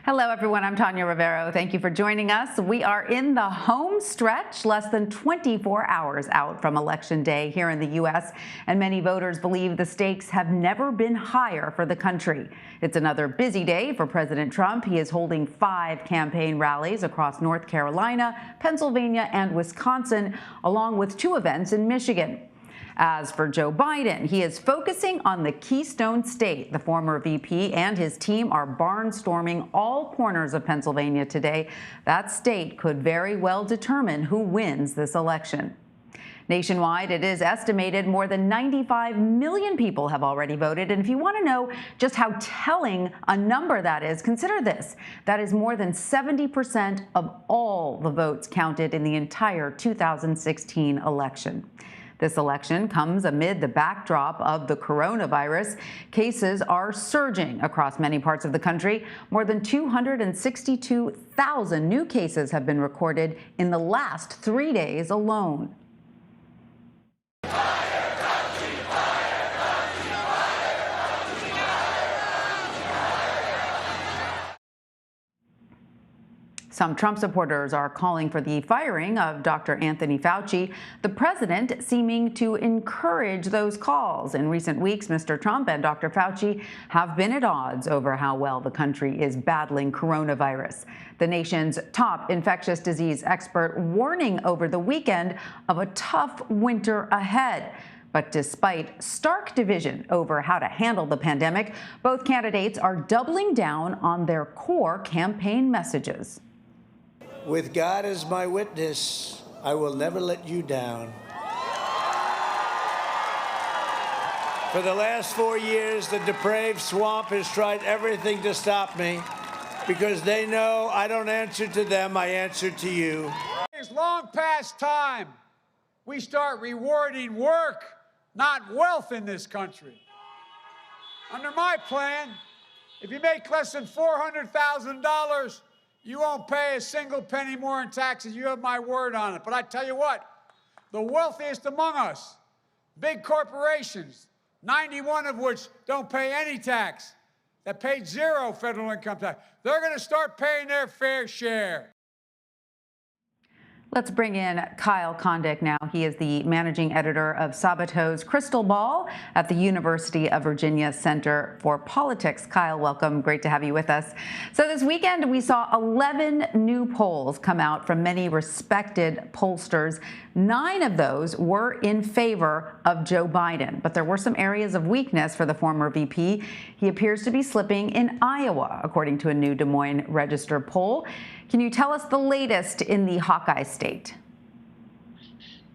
Hello, everyone. I'm Tanya Rivero. Thank you for joining us. We are in the home stretch, less than 24 hours out from Election Day here in the U.S., and many voters believe the stakes have never been higher for the country. It's another busy day for President Trump. He is holding 5 campaign rallies across North Carolina, Pennsylvania, and Wisconsin, along with 2 events in Michigan. As for Joe Biden, he is focusing on the Keystone State. The former VP and his team are barnstorming all corners of Pennsylvania today. That state could very well determine who wins this election. Nationwide, it is estimated more than 95 million people have already voted. And if you want to know just how telling a number that is, consider this. That is more than 70% of all the votes counted in the entire 2016 election. This election comes amid the backdrop of the coronavirus. Cases are surging across many parts of the country. More than 262,000 new cases have been recorded in the last 3 days alone. Some Trump supporters are calling for the firing of Dr. Anthony Fauci, the president seeming to encourage those calls. In recent weeks, Mr. Trump and Dr. Fauci have been at odds over how well the country is battling coronavirus. The nation's top infectious disease expert warning over the weekend of a tough winter ahead. But despite stark division over how to handle the pandemic, both candidates are doubling down on their core campaign messages. With God as my witness, I will never let you down. For the last 4 years, the depraved swamp has tried everything to stop me because they know I don't answer to them, I answer to you. It's long past time we start rewarding work, not wealth in this country. Under my plan, if you make less than $400,000, you won't pay a single penny more in taxes. You have my word on it. But I tell you what, the wealthiest among us, big corporations, 91 of which don't pay any tax, that paid 0 federal income tax, they're going to start paying their fair share. Let's bring in Kyle Kondik now. He is the managing editor of Sabato's Crystal Ball at the University of Virginia Center for Politics. Kyle, welcome. Great to have you with us. So this weekend, we saw 11 new polls come out from many respected pollsters. 9 of those were in favor of Joe Biden, but there were some areas of weakness for the former VP. He appears to be slipping in Iowa, according to a new Des Moines Register poll. Can you tell us the latest in the Hawkeye state?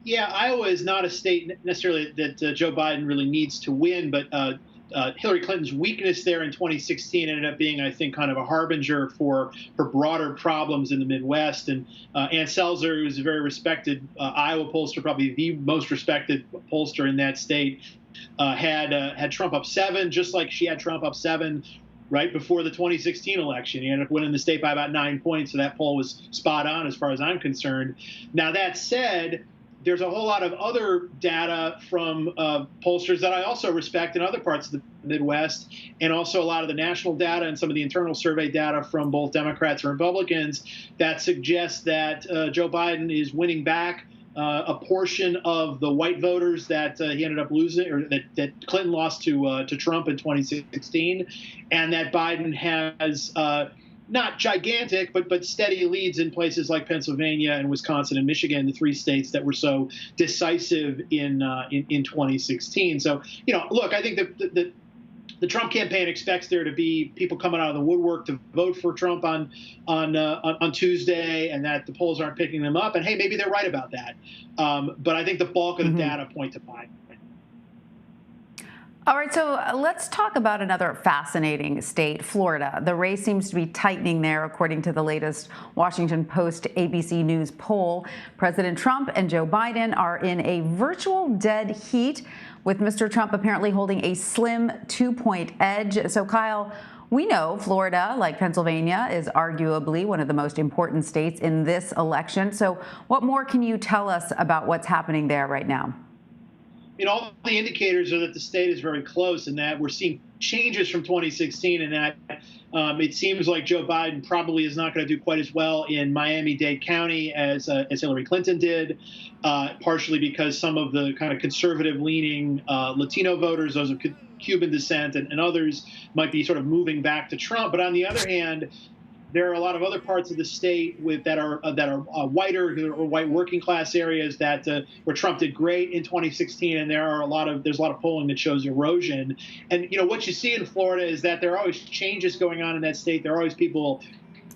Yeah, Iowa is not a state necessarily that Joe Biden really needs to win, but Hillary Clinton's weakness there in 2016 ended up being, I think, kind of a harbinger for her broader problems in the Midwest. And Ann Selzer, who's a very respected Iowa pollster, probably the most respected pollster in that state, had Trump up 7, just like she had Trump up 7 right before the 2016 election. He ended up winning the state by about 9 points, so that poll was spot on as far as I'm concerned. Now, that said, there's a whole lot of other data from pollsters that I also respect in other parts of the Midwest, and also a lot of the national data and some of the internal survey data from both Democrats and Republicans that suggests that Joe Biden is winning back a portion of the white voters that he ended up losing, or that Clinton lost to Trump in 2016, and that Biden has not gigantic, but steady leads in places like Pennsylvania and Wisconsin and Michigan, the 3 states that were so decisive in 2016. So, look, I think that the Trump campaign expects there to be people coming out of the woodwork to vote for Trump on Tuesday, and that the polls aren't picking them up. And hey, maybe they're right about that. But I think the bulk of the data point to Biden. All right, so let's talk about another fascinating state, Florida. The race seems to be tightening there, according to the latest Washington Post ABC News poll. President Trump and Joe Biden are in a virtual dead heat, with Mr. Trump apparently holding a slim 2-point edge. So, Kyle, we know Florida, like Pennsylvania, is arguably one of the most important states in this election. So what more can you tell us about what's happening there right now? all the indicators are that the state is very close, and that we're seeing changes from 2016, and that it seems like Joe Biden probably is not going to do quite as well in Miami-Dade County as Hillary Clinton did, partially because some of the kind of conservative-leaning Latino voters, those of Cuban descent and others, might be sort of moving back to Trump. But on the other hand, there are a lot of other parts of the state that are whiter or white working class areas that where Trump did great in 2016, and there's a lot of polling that shows erosion. And what you see in Florida is that there are always changes going on in that state. There are always people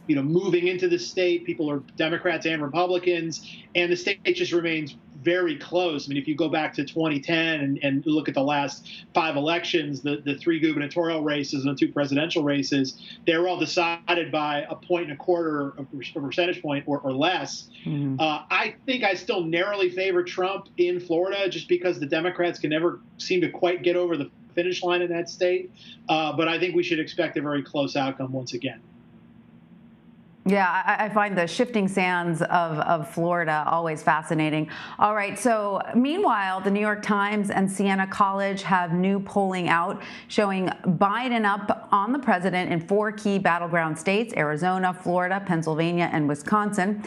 moving into the state. People are Democrats and Republicans, and the state just remains very close. I mean, if you go back to 2010 and look at the last 5 elections, the 3 gubernatorial races and the 2 presidential races, they were all decided by a 1.25 of a percentage point or less. Mm-hmm. I think I still narrowly favor Trump in Florida, just because the Democrats can never seem to quite get over the finish line in that state. But I think we should expect a very close outcome once again. Yeah, I find the shifting sands of Florida always fascinating. All right, so meanwhile, the New York Times and Siena College have new polling out showing Biden up on the president in 4 key battleground states: Arizona, Florida, Pennsylvania, and Wisconsin.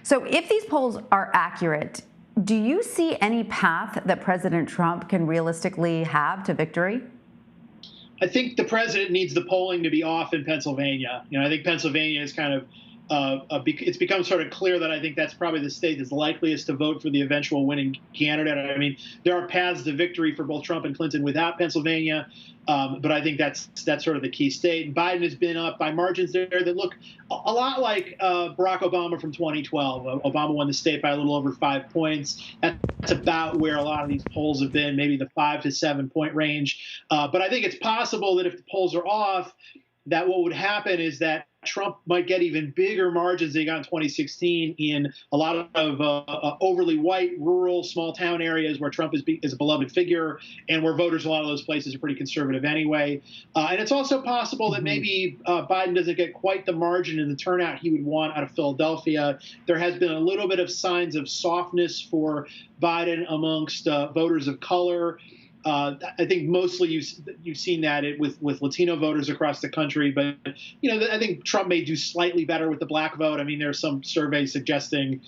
So if these polls are accurate, do you see any path that President Trump can realistically have to victory? I think the president needs the polling to be off in Pennsylvania. I think Pennsylvania is kind of it's become sort of clear that I think that's probably the state that's likeliest to vote for the eventual winning candidate. I mean, there are paths to victory for both Trump and Clinton without Pennsylvania, but I think that's sort of the key state. Biden has been up by margins there that look a lot like Barack Obama from 2012. Obama won the state by a little over 5 points. That's about where a lot of these polls have been, maybe the 5 to 7 point range. But I think it's possible that if the polls are off, that what would happen is that Trump might get even bigger margins than he got in 2016 in a lot of overly white, rural, small town areas where Trump is a beloved figure, and where voters in a lot of those places are pretty conservative anyway. And it's also possible that maybe Biden doesn't get quite the margin and the turnout he would want out of Philadelphia. There has been a little bit of signs of softness for Biden amongst voters of color. I think mostly you've seen that with Latino voters across the country, but I think Trump may do slightly better with the black vote. I mean, there's some surveys suggesting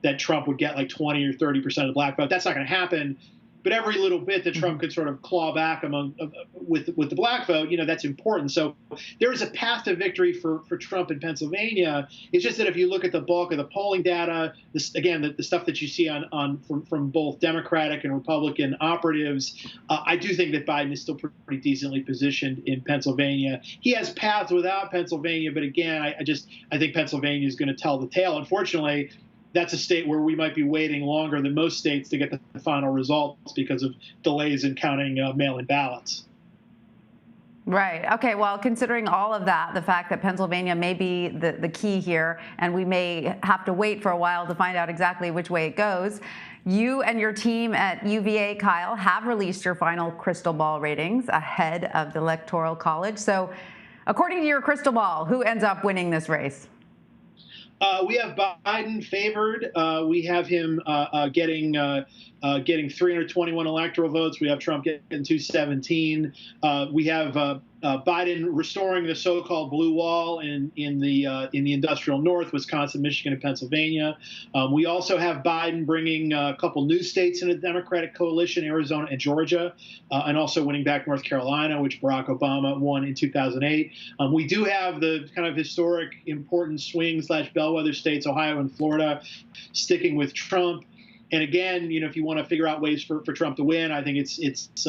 that Trump would get like 20 or 30% of the black vote. That's not going to happen. But every little bit that Trump could sort of claw back with the black vote, that's important. So there is a path to victory for Trump in Pennsylvania. It's just that if you look at the bulk of the polling data, the stuff that you see from both Democratic and Republican operatives, I do think that Biden is still pretty decently positioned in Pennsylvania. He has paths without Pennsylvania, but again, I think Pennsylvania is going to tell the tale. Unfortunately, that's a state where we might be waiting longer than most states to get the final results because of delays in counting mail-in ballots. Right. Okay. Well, considering all of that, the fact that Pennsylvania may be the key here, and we may have to wait for a while to find out exactly which way it goes, you and your team at UVA, Kyle, have released your final crystal ball ratings ahead of the Electoral College. So according to your crystal ball, who ends up winning this race? We have Biden favored. We have him getting 321 electoral votes. We have Trump getting 217. We have Biden restoring the so-called blue wall in the industrial north, Wisconsin, Michigan, and Pennsylvania. We also have Biden bringing a couple new states in the Democratic coalition, Arizona and Georgia, and also winning back North Carolina, which Barack Obama won in 2008. We do have the kind of historic, important swing/bellwether states, Ohio and Florida, sticking with Trump. And again, if you want to figure out ways for Trump to win, I think it's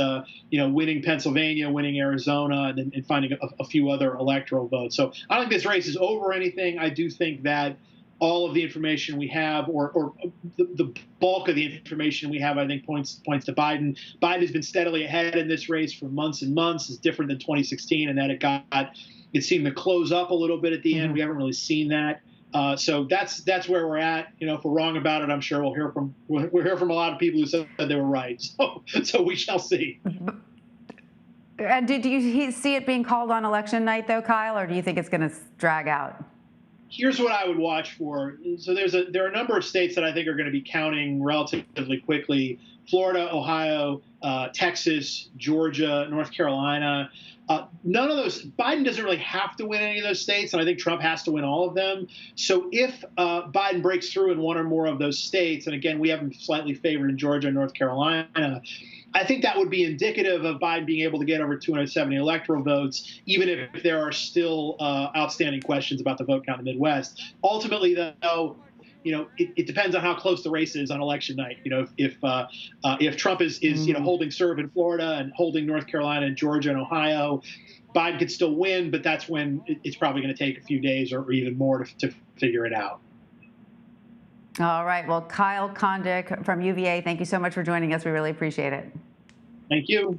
winning Pennsylvania, winning Arizona, and finding a few other electoral votes. So I don't think this race is over anything. I do think that all of the information we have, or the bulk of the information we have, I think points to Biden. Biden has been steadily ahead in this race for months and months. It's different than 2016, and that it seemed to close up a little bit at the end. We haven't really seen that. So that's where we're at. If we're wrong about it, I'm sure we'll hear from a lot of people who said they were right. So we shall see. And do you see it being called on election night, though, Kyle, or do you think it's going to drag out? Here's what I would watch for. So there are a number of states that I think are going to be counting relatively quickly: Florida, Ohio, Texas, Georgia, North Carolina. None of those, Biden doesn't really have to win any of those states, and I think Trump has to win all of them. So if Biden breaks through in one or more of those states, and again, we have him slightly favored in Georgia and North Carolina, I think that would be indicative of Biden being able to get over 270 electoral votes, even if there are still outstanding questions about the vote count in the Midwest. Ultimately, though, it depends on how close the race is on election night. If Trump is holding serve in Florida and holding North Carolina and Georgia and Ohio, Biden could still win, but that's when it's probably going to take a few days or even more to figure it out. All right. Well, Kyle Kondik from UVA, thank you so much for joining us. We really appreciate it. Thank you.